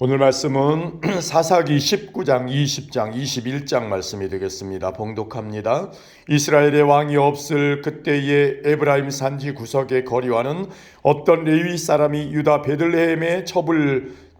오늘 말씀은 사사기 19장, 20장, 21장 말씀이 되겠습니다. 봉독합니다. 이스라엘의 왕이 없을 그때에 에브라임 산지 구석의 거리와는 어떤 레위 사람이 유다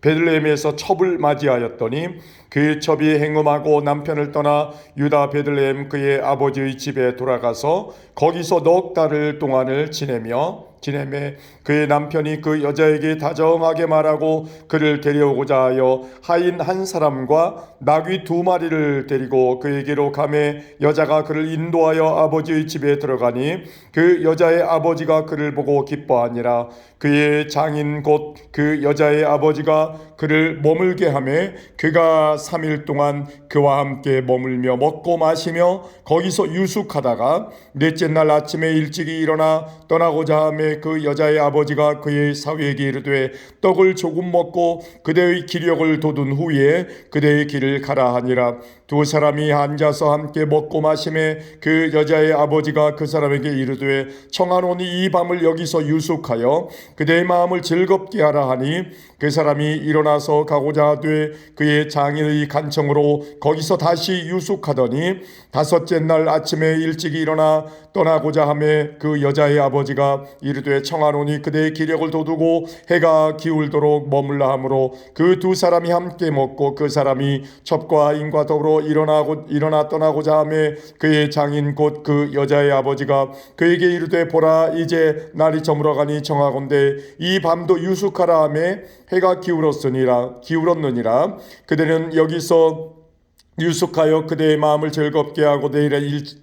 베들레헴에서 첩을 맞이하였더니 그 첩이 행음하고 남편을 떠나 유다 베들레헴 그의 아버지의 집에 돌아가서 거기서 넉 달을 동안을 지내매 그의 남편이 그 여자에게 다정하게 말하고 그를 데려오고자 하여 하인 한 사람과 나귀 2마리를 데리고 그에게로 가매 여자가 그를 인도하여 아버지의 집에 들어가니 그 여자의 아버지가 그를 보고 기뻐하니라. 그의 장인 곧 그 여자의 아버지가 그를 머물게 하매 그가 3일 동안 그와 함께 머물며 먹고 마시며 거기서 유숙하다가 넷째 날 아침에 일찍이 일어나 떠나고자 하매 그 여자의 아버지가 그의 사위에게 이르되 떡을 조금 먹고 그대의 기력을 돋운 후에 그대의 길을 가라 하니라. 두 사람이 앉아서 함께 먹고 마시매 그 여자의 아버지가 그 사람에게 이르되 청하노니 이 밤을 여기서 유숙하여 그대의 마음을 즐겁게 하라 하니 그 사람이 일어나서 가고자 하되 그의 장인의 간청으로 거기서 다시 유숙하더니 5째 날 아침에 일찍 일어나 떠나고자 하매 그 여자의 아버지가 이르되 청하노니 그대의 기력을 돋우고 해가 기울도록 머물라 하므로 그 두 사람이 함께 먹고 그 사람이 첩과 인과 더불어 일어나 떠나고자 하매 그의 장인 곧 그 여자의 아버지가 그에게 이르되 보라 이제 날이 저물어가니 청하건대 이 밤도 유숙하라 하매 해가 기울었느니라. 그대는 여기서 유숙하여 그대의 마음을 즐겁게 하고 내일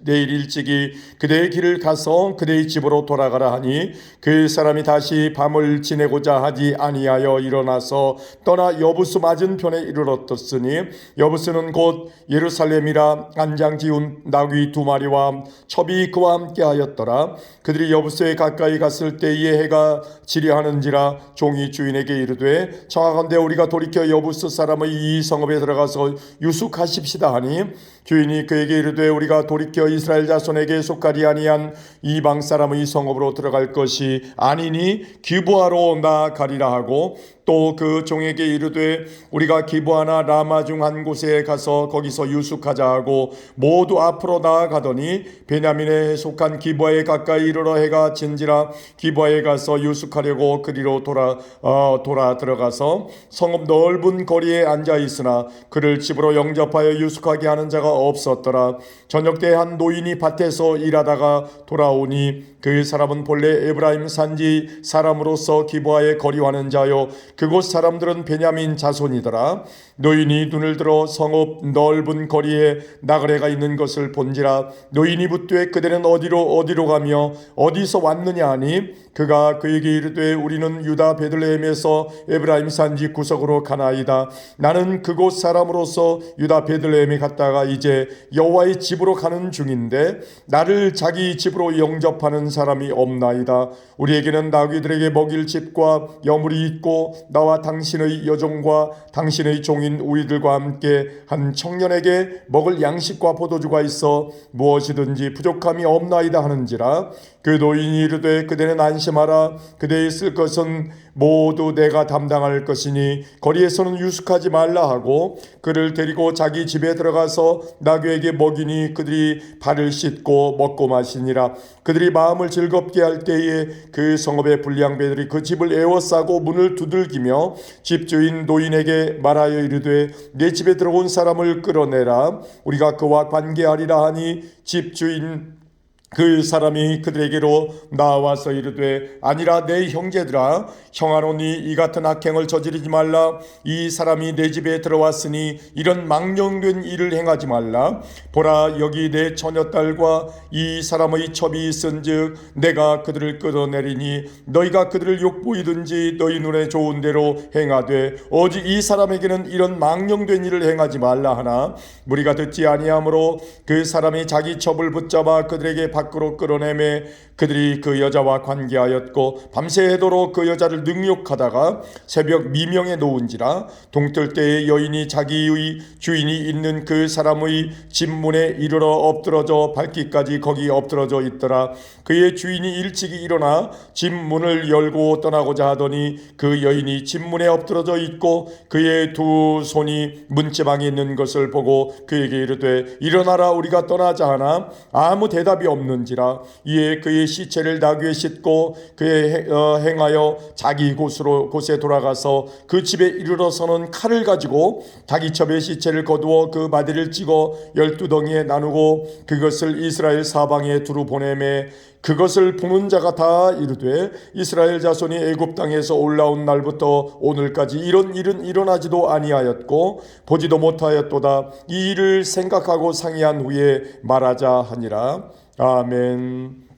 일찍이 그대의 길을 가서 그대의 집으로 돌아가라 하니 그 사람이 다시 밤을 지내고자 하지 아니하여 일어나서 떠나 여부스 맞은편에 이르렀더니 여부스는 곧 예루살렘이라 안장 지운 나귀 2마리와 첩이 그와 함께 하였더라. 그들이 여부스에 가까이 갔을 때에 해가 지려하는지라 종이 주인에게 이르되 청하건대 우리가 돌이켜 여부스 사람의 이 성읍에 들어가서 유숙하십시다 하니 주인이 그에게 이르되 우리가 돌이켜 이스라엘 자손에게 속하지 아니한 이방 사람의 성읍으로 들어갈 것이 아니니 기브아로 나아가리라 하고 또 그 종에게 이르되 우리가 기브아나 라마 중 한 곳에 가서 거기서 유숙하자 하고 모두 앞으로 나아가더니 베냐민에 속한 기브아에 가까이 이르러 해가 진지라 기브아에 가서 유숙하려고 그리로 돌아 들어가서 성읍 넓은 거리에 앉아 있으나 그를 집으로 영접하여 유숙하게 하는 자가 없었더라. 저녁 때 한 노인이 밭에서 일하다가 돌아오니 그 사람은 본래 에브라임 산지 사람으로서 기브아에 거류하는 자요 그곳 사람들은 베냐민 자손이더라. 노인이 눈을 들어 성읍 넓은 거리에 나그네가 있는 것을 본지라 노인이 묻되 그대는 어디로 가며 어디서 왔느냐 하니 그가 그에게 이르되 우리는 유다 베들레헴에서 에브라임 산지 구석으로 가나이다. 나는 그곳 사람으로서 유다 베들레헴에 갔다가 이제 여호와의 집으로 가는 중인데 나를 자기 집으로 영접하는 사람이 없나이다. 우리에게는 나귀들에게 먹일 집과 여물이 있고 나와 당신의 여종과 당신의 종인 우리들과 함께 한 청년에게 먹을 양식과 포도주가 있어 무엇이든지 부족함이 없나이다 하는지라. 그 노인이 이르되 그대는 안심하라. 그대의 쓸 것은 모두 내가 담당할 것이니 거리에서는 유숙하지 말라 하고 그를 데리고 자기 집에 들어가서 나귀에게 먹이니 그들이 발을 씻고 먹고 마시니라. 그들이 마음을 즐겁게 할 때에 그 성읍의 불량배들이 그 집을 에워싸고 문을 두들기며 집주인 노인에게 말하여 이르되 내 집에 들어온 사람을 끌어내라. 우리가 그와 관계하리라 하니 집주인 그 사람이 그들에게로 나와서 이르되 아니라 내 형제들아 청하노니 이 같은 악행을 저지르지 말라. 이 사람이 내 집에 들어왔으니 이런 망령된 일을 행하지 말라. 보라 여기 내 처녀딸과 이 사람의 첩이 있은즉 내가 그들을 끌어내리니 너희가 그들을 욕보이든지 너희 눈에 좋은 대로 행하되 오직 이 사람에게는 이런 망령된 일을 행하지 말라 하나 무리가 듣지 아니하므로 그 사람이 자기 첩을 붙잡아 그들에게 밖으로 끌어내매 그들이 그 여자와 관계하였고 밤새도록 그 여자를 능욕하다가 새벽 미명에 놓은지라. 동뜰 때에 여인이 자기의 주인이 있는 그 사람의 집 문에 이르러 엎드러져 밟기까지 거기 엎드러져 있더라. 그의 주인이 일찍이 일어나 집 문을 열고 떠나고자 하더니 그 여인이 집 문에 엎드러져 있고 그의 두 손이 문지방에 있는 것을 보고 그에게 이르되 일어나라 우리가 떠나자 하나 아무 대답이 없는지라. 이에 그의 시체를 나귀에 싣고 그의 행하여 자기 곳에 돌아가서 그 집에 이르러서는 칼을 가지고 자기 첩의 시체를 거두어 그 마디를 찍어 12덩이에 나누고 그것을 이스라엘 사방에 두루 보내매 그것을 보는 자가 다 이르되 이스라엘 자손이 애굽 땅에서 올라온 날부터 오늘까지 이런 일은 일어나지도 아니하였고 보지도 못하였도다. 이 일을 생각하고 상의한 후에 말하자 하니라. 아멘.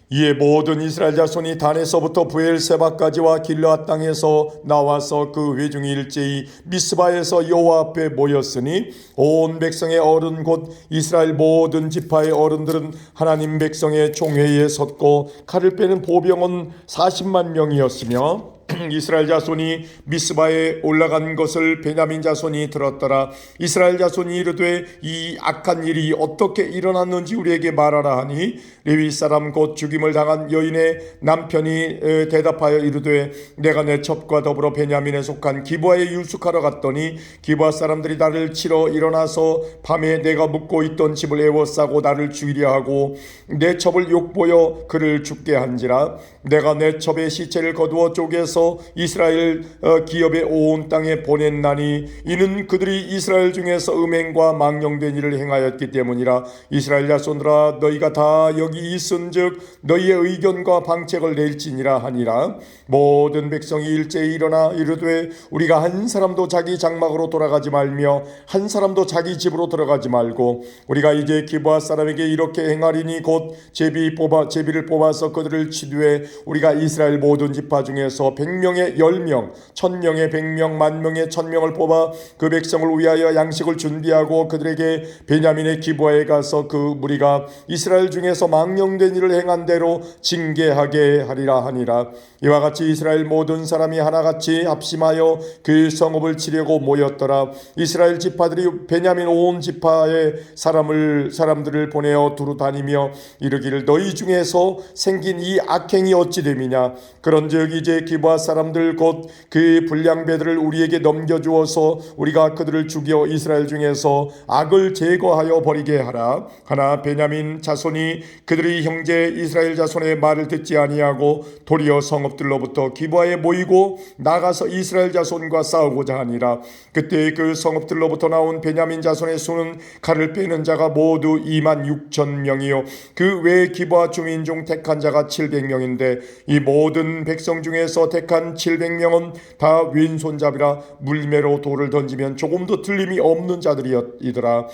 이에 모든 이스라엘 자손이 단에서부터 브엘세바까지와 길르앗 땅에서 나와서 그 회중이 일제히 미스바에서 여호와 앞에 모였으니 온 백성의 어른 곧 이스라엘 모든 지파의 어른들은 하나님 백성의 총회에 섰고 칼을 빼는 보병은 40만 명이었으며 이스라엘 자손이 미스바에 올라간 것을 베냐민 자손이 들었더라. 이스라엘 자손이 이르되 이 악한 일이 어떻게 일어났는지 우리에게 말하라 하니 레위 사람 곧 죽임을 당한 여인의 남편이 대답하여 이르되 내가 내 첩과 더불어 베냐민에 속한 기브아에 유숙하러 갔더니 기브아 사람들이 나를 치러 일어나서 밤에 내가 묵고 있던 집을 에워싸고 나를 죽이려 하고 내 첩을 욕보여 그를 죽게 한지라. 내가 내 첩의 시체를 거두어 쪼개서 이스라엘 기업의 온 땅에 보냈나니 이는 그들이 이스라엘 중에서 음행과 망령된 일을 행하였기 때문이라. 이스라엘 자손들아 너희가 다 여기 있은즉 너희의 의견과 방책을 낼지니라 하니라. 모든 백성이 일제히 일어나 이르되 우리가 한 사람도 자기 장막으로 돌아가지 말며 한 사람도 자기 집으로 들어가지 말고 우리가 이제 기브아 사람에게 이렇게 행하리니 곧 제비를 뽑아서 그들을 치두에 우리가 이스라엘 모든 지파 중에서 100명의 10명, 1000명의 100명, 10,000명의 1000명을 뽑아 그 백성을 위하여 양식을 준비하고 그들에게 베냐민의 기브아에 가서 그 무리가 이스라엘 중에서 망령된 일을 행한 대로 징계하게 하리라 하니라. 이와 같이 이스라엘 모든 사람이 하나같이 합심하여 그 성읍을 치려고 모였더라. 이스라엘 지파들이 베냐민 온 지파의 사람들을 보내어 두루 다니며 이르기를 너희 중에서 생긴 이 악행이 어찌 됨이냐. 그런즉 이제 기브아 사람들 곧 그 불량배들을 우리에게 넘겨주어서 우리가 그들을 죽여 이스라엘 중에서 악을 제거하여 버리게 하라. 하나 베냐민 자손이 그들의 형제 이스라엘 자손의 말을 듣지 아니하고 도리어 성읍들로부터 기브아에 모이고 나가서 이스라엘 자손과 싸우고자 하니라. 그때 그 성읍들로부터 나온 베냐민 자손의 수는 칼을 빼는 자가 모두 26,000명이요 그 외 기브아 주민 중 택한 자가 700명인데 이 모든 백성 중에서 택한 700명은 다 왼손잡이라 물매로 돌을 던지면 조금도 틀림이 없는 자들이더라.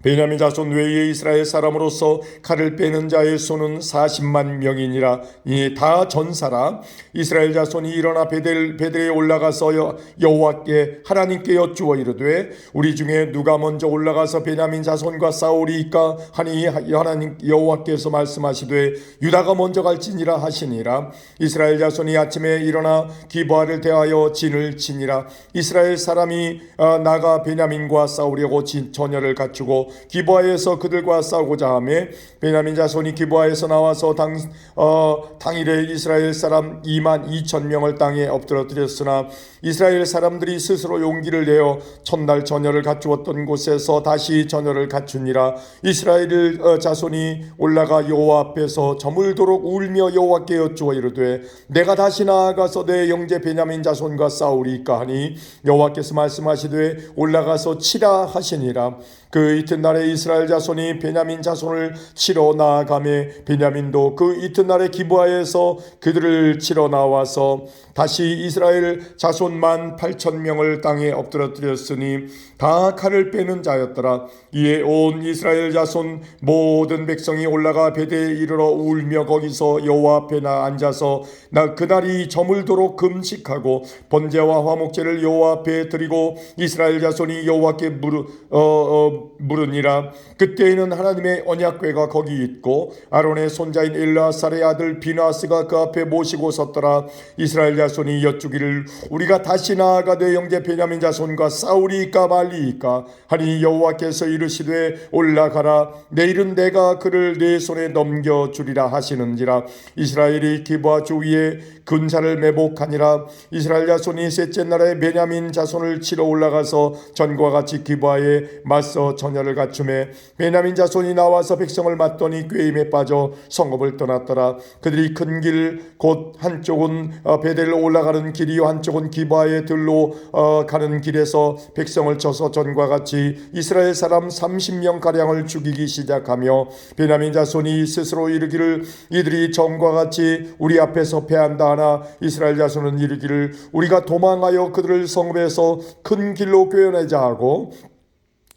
베냐민 자손 외에 이스라엘 사람으로서 칼을 빼는 자의 수는 40만 명이니라. 이 다 전사라. 이스라엘 자손이 일어나 베델에 올라가서 여호와께 하나님께 여쭈어 이르되 우리 중에 누가 먼저 올라가서 베냐민 자손과 싸우리이까 하니 하나님 여호와께서 말씀하시되 유다가 먼저 갈지니라 하시니라. 이스라엘 자손이 아침에 일어나 기브아를 대하여 진을 치니라. 이스라엘 사람이 나가 베냐민과 싸우려고 전열을 갖추고 기브아에서 그들과 싸우고자 하며 베냐민 자손이 기브아에서 나와서 당일에 이스라엘 사람 22,000명을 땅에 엎드러뜨렸으나 이스라엘 사람들이 스스로 용기를 내어 첫날 전열을 갖추었던 곳에서 다시 전열을 갖추니라. 이스라엘 자손이 올라가 여호와 앞에서 저물도록 울며 여호와께 여쭈어 이르되 내가 다시 나아가서 내 형제 베냐민 자손과 싸우리이까 하니 여호와께서 말씀하시되 올라가서 치라 하시니라. 그 이튿날에 이스라엘 자손이 베냐민 자손을 치러 나아가매 베냐민도 그 이튿날에 기브아에서 그들을 치러 나와서 다시 이스라엘 자손 18,000명을 땅에 엎드러뜨렸으니 다 칼을 빼는 자였더라. 이에 온 이스라엘 자손 모든 백성이 올라가 베델에 이르러 울며 거기서 여호와 앞에 앉아서 그날이 저물도록 금식하고 번제와 화목제를 여호와 앞에 드리고 이스라엘 자손이 여호와께 물은 얻으니라. 그때에는 하나님의 언약궤가 거기 있고 아론의 손자인 엘라살의 아들 비나스가 그 앞에 모시고 섰더라. 이스라엘 자손이 여쭈기를 우리가 다시 나아가되 형제 베냐민 자손과 싸우리이까 말리이까 하니 여호와께서 이르시되 올라가라. 내일은 내가 그를 내 손에 넘겨주리라 하시는지라. 이스라엘이 기브아 주위에 군사를 매복하니라. 이스라엘 자손이 셋째 날에 베냐민 자손을 치러 올라가서 전과 같이 기브아에 맞서 전열을 갖추매 베냐민 자손이 나와서 백성을 맞더니 꾀임에 빠져 성읍을 떠났더라. 그들이 큰 길 곧 한쪽은 베델로 올라가는 길이요 한쪽은 기브아에 들로 가는 길에서 백성을 쳐서 전과 같이 이스라엘 사람 30명 가량을 죽이기 시작하며 베냐민 자손이 스스로 이르기를 이들이 전과 같이 우리 앞에서 패한다 하나 이스라엘 자손은 이르기를 우리가 도망하여 그들을 성읍에서 큰 길로 꿰어내자 하고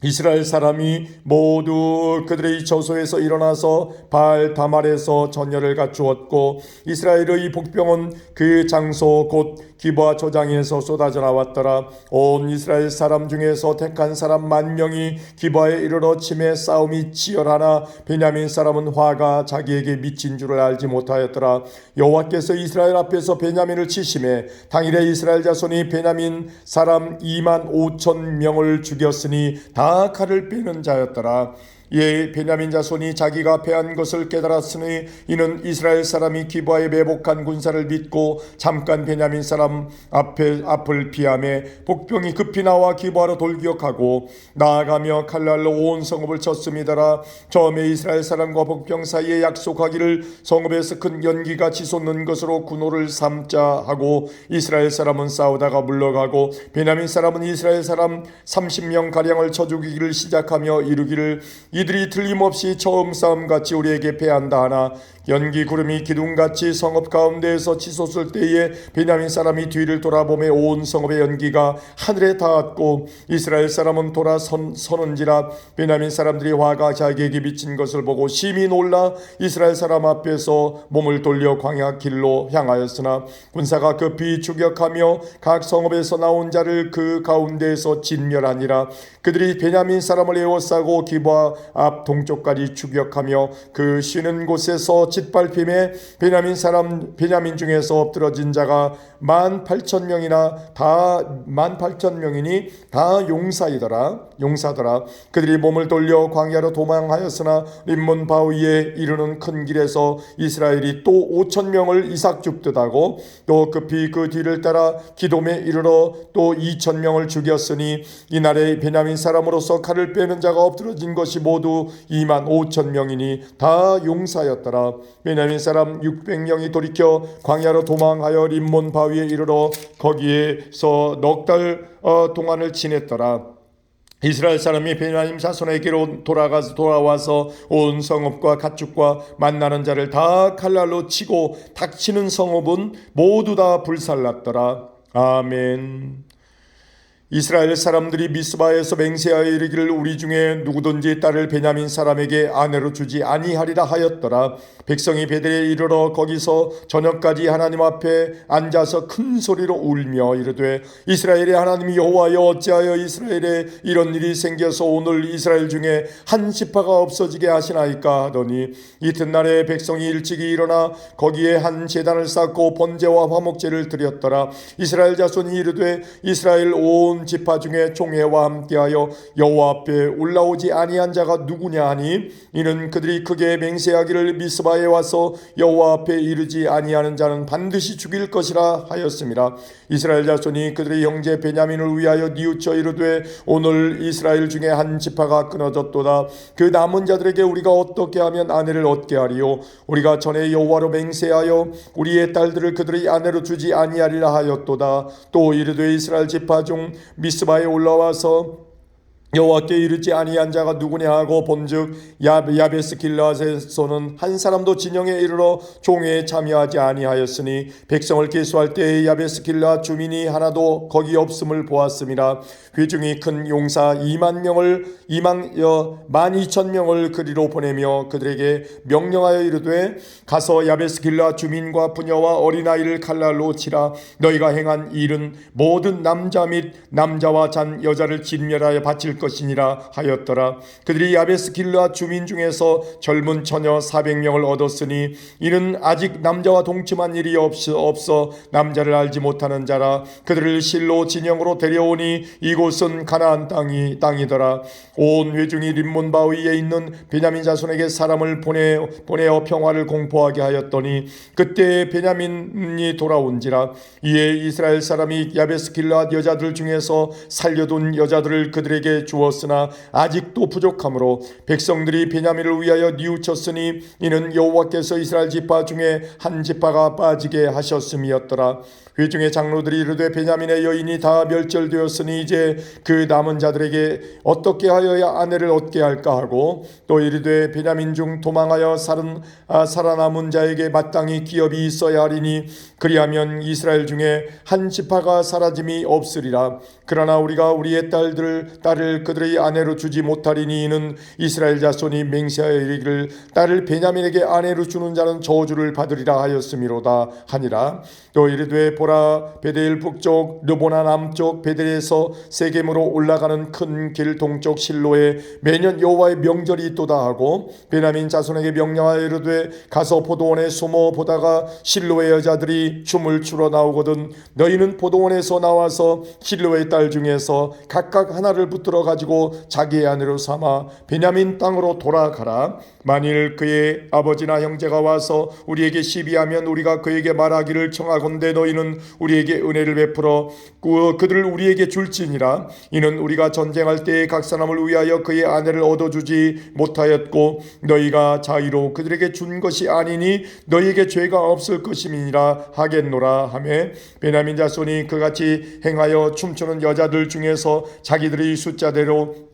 이스라엘 사람이 모두 그들의 저소에서 일어나서 바알 다말에서 전열을 갖추었고 이스라엘의 복병은 그 장소 곧 기브아 조장에서 쏟아져 나왔더라. 온 이스라엘 사람 중에서 택한 사람 10,000명이 기브아에 이르러 치매 싸움이 치열하나 베냐민 사람은 화가 자기에게 미친 줄을 알지 못하였더라. 여호와께서 이스라엘 앞에서 베냐민을 치심에 당일에 이스라엘 자손이 베냐민 사람 25,000명을 죽였으니 다 칼을 빼는 자였더라. 이에 베냐민 자손이 자기가 패한 것을 깨달았으니 이는 이스라엘 사람이 기브아에 매복한 군사를 믿고 잠깐 베냐민 사람 앞을 피하며 복병이 급히 나와 기브아로 돌격하고 나아가며 칼날로 온 성읍을 쳤음이더라. 처음에 이스라엘 사람과 복병 사이에 약속하기를 성읍에서 큰 연기가 치솟는 것으로 군호를 삼자 하고 이스라엘 사람은 싸우다가 물러가고 베냐민 사람은 이스라엘 사람 30명 가량을 쳐 죽이기를 시작하며 이르기를 이들이 틀림없이 처음 싸움같이 우리에게 패한다 하나 연기 구름이 기둥같이 성읍 가운데에서 치솟을 때에 베냐민 사람이 뒤를 돌아보매 온 성읍의 연기가 하늘에 닿았고 이스라엘 사람은 돌아서는지라. 베냐민 사람들이 화가 자기에게 미친 것을 보고 심히 놀라 이스라엘 사람 앞에서 몸을 돌려 광야 길로 향하였으나 군사가 급히 추격하며 각 성읍에서 나온 자를 그 가운데에서 진멸하니라. 그들이 베냐민 사람을 에워싸고 기브아 앞 동쪽까지 추격하며 그 쉬는 곳에서 짓밟힘에 베냐민 중에서 엎드러진 자가 18,000명이나 다 18,000명이니 다 용사더라. 그들이 몸을 돌려 광야로 도망하였으나 림몬 바위에 이르는 큰 길에서 이스라엘이 또 5,000명을 이삭 죽듯 하고 또 급히 그 뒤를 따라 기돔에 이르러 또 2,000명을 죽였으니 이날에 베냐민 사람으로서 칼을 빼는 자가 엎드러진 것이 모두 25,000명이니 다 용사였더라. 베냐민 사람 600명이 돌이켜 광야로 도망하여 림몬 바위에 이르러 거기에서 넉 달 동안을 지냈더라. 이스라엘 사람이 베냐민 자손에게로 돌아와서 온 성읍과 가축과 만나는 자를 다 칼날로 치고 닥치는 성읍은 모두 다 불살랐더라. 아멘. 이스라엘 사람들이 미스바에서 맹세하여 이르기를 우리 중에 누구든지 딸을 베냐민 사람에게 아내로 주지 아니하리라 하였더라. 백성이 베델에 이르러 거기서 저녁까지 하나님 앞에 앉아서 큰 소리로 울며 이르되 이스라엘의 하나님 여호와여 어찌하여 이스라엘에 이런 일이 생겨서 오늘 이스라엘 중에 한 지파가 없어지게 하시나이까 하더니 이튿날에 백성이 일찍이 일어나 거기에 한 제단을 쌓고 번제와 화목제를 드렸더라. 이스라엘 자손이 이르되 이스라엘 온 지파 중에 총회와 함께하여 여호와 앞에 올라오지 아니한 자가 누구냐 하니 이는 그들이 크게 맹세하기를 미스바에 와서 여호와 앞에 이르지 아니하는 자는 반드시 죽일 것이라 하였음이라. 이스라엘 자손이 그들의 형제 베냐민을 위하여 뉘우쳐 이르되 오늘 이스라엘 중에 한 지파가 끊어졌도다. 그 남은 자들에게 우리가 어떻게 하면 아내를 얻게 하리요? 우리가 전에 여호와로 맹세하여 우리의 딸들을 그들의 아내로 주지 아니하리라 하였도다. 또 이르되 이스라엘 지파 중 미스바에 올라와서 여호와께 이르지 아니한 자가 누구냐 하고 본즉 야베스 길라앗에서는 한 사람도 진영에 이르러 종회에 참여하지 아니하였으니 백성을 계수할 때에 야베스 길라앗 주민이 하나도 거기 없음을 보았음이라. 회중이 큰 용사 12,000명을 그리로 보내며 그들에게 명령하여 이르되 가서 야베스 길라앗 주민과 부녀와 어린아이를 칼날로 치라. 너희가 행한 일은 모든 남자 및 남자와 잔 여자를 진멸하여 바칠 것이니라 하였더라. 그들이 야베스 길르앗 주민 중에서 젊은 처녀 400명을 얻었으니 이는 아직 남자와 동침한 일이 없어 남자를 알지 못하는 자라. 그들을 실로 진영으로 데려오니 이곳은 가나안 땅이더라. 온 회중이 림몬 바위에 있는 베냐민 자손에게 사람을 보내어 평화를 공포하게 하였더니 그때 베냐민이 돌아온지라. 이에 이스라엘 사람이 야베스 길르앗 여자들 중에서 살려둔 여자들을 그들에게 주었으나 아직도 부족하므로 백성들이 베냐민을 위하여 뉘우쳤으니 이는 여호와께서 이스라엘 지파 중에 한 지파가 빠지게 하셨음이었더라. 회중의 장로들이 이르되 베냐민의 여인이 다 멸절되었으니 이제 그 남은 자들에게 어떻게 하여야 아내를 얻게 할까 하고 또 이르되 베냐민 중 도망하여 살아남은 자에게 마땅히 기업이 있어야 하리니 그리하면 이스라엘 중에 한 지파가 사라짐이 없으리라. 그러나 우리가 우리의 딸을 그들의 아내로 주지 못하리니 이는 이스라엘 자손이 맹세하여 이르기를 딸을 베냐민에게 아내로 주는 자는 저주를 받으리라 하였음이로다 하니라. 또 이르되 보라, 베델 북쪽 르보나 남쪽 베델에서 세겜으로 올라가는 큰 길 동쪽 실로에 매년 여호와의 명절이 있도다 하고 베냐민 자손에게 명령하여 이르되 가서 포도원에 숨어 보다가 실로의 여자들이 춤을 추러 나오거든 너희는 포도원에서 나와서 실로의 딸 중에서 각각 하나를 붙들어 가지고 자기의 아내로 삼아 베냐민 땅으로 돌아가라. 만일 그의 아버지나 형제가 와서 우리에게 시비하면 우리가 그에게 말하기를 청하건대 너희는 우리에게 은혜를 베풀어 그들을 우리에게 줄지니라. 이는 우리가 전쟁할 때에 각 사람을 위하여 그의 아내를 얻어주지 못하였고 너희가 자의로 그들에게 준 것이 아니니 너희에게 죄가 없을 것임이니라 하겠노라 하매 베냐민 자손이 그같이 행하여 춤추는 여자들 중에서 자기들의 숫자대로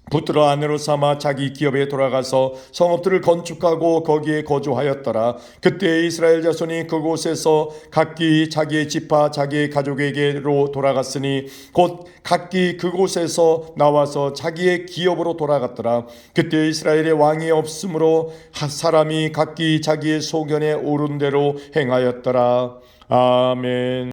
붙들어 아내로 삼아 자기 기업에 돌아가서 성읍들을 건축하고 거기에 거주하였더라. 그때 이스라엘 자손이 그곳에서 각기 자기의 지파 자기의 가족에게로 돌아갔으니 곧 각기 그곳에서 나와서 자기의 기업으로 돌아갔더라. 그때 이스라엘의 왕이 없으므로 사람이 각기 자기의 소견에 오른 대로 행하였더라. 아멘.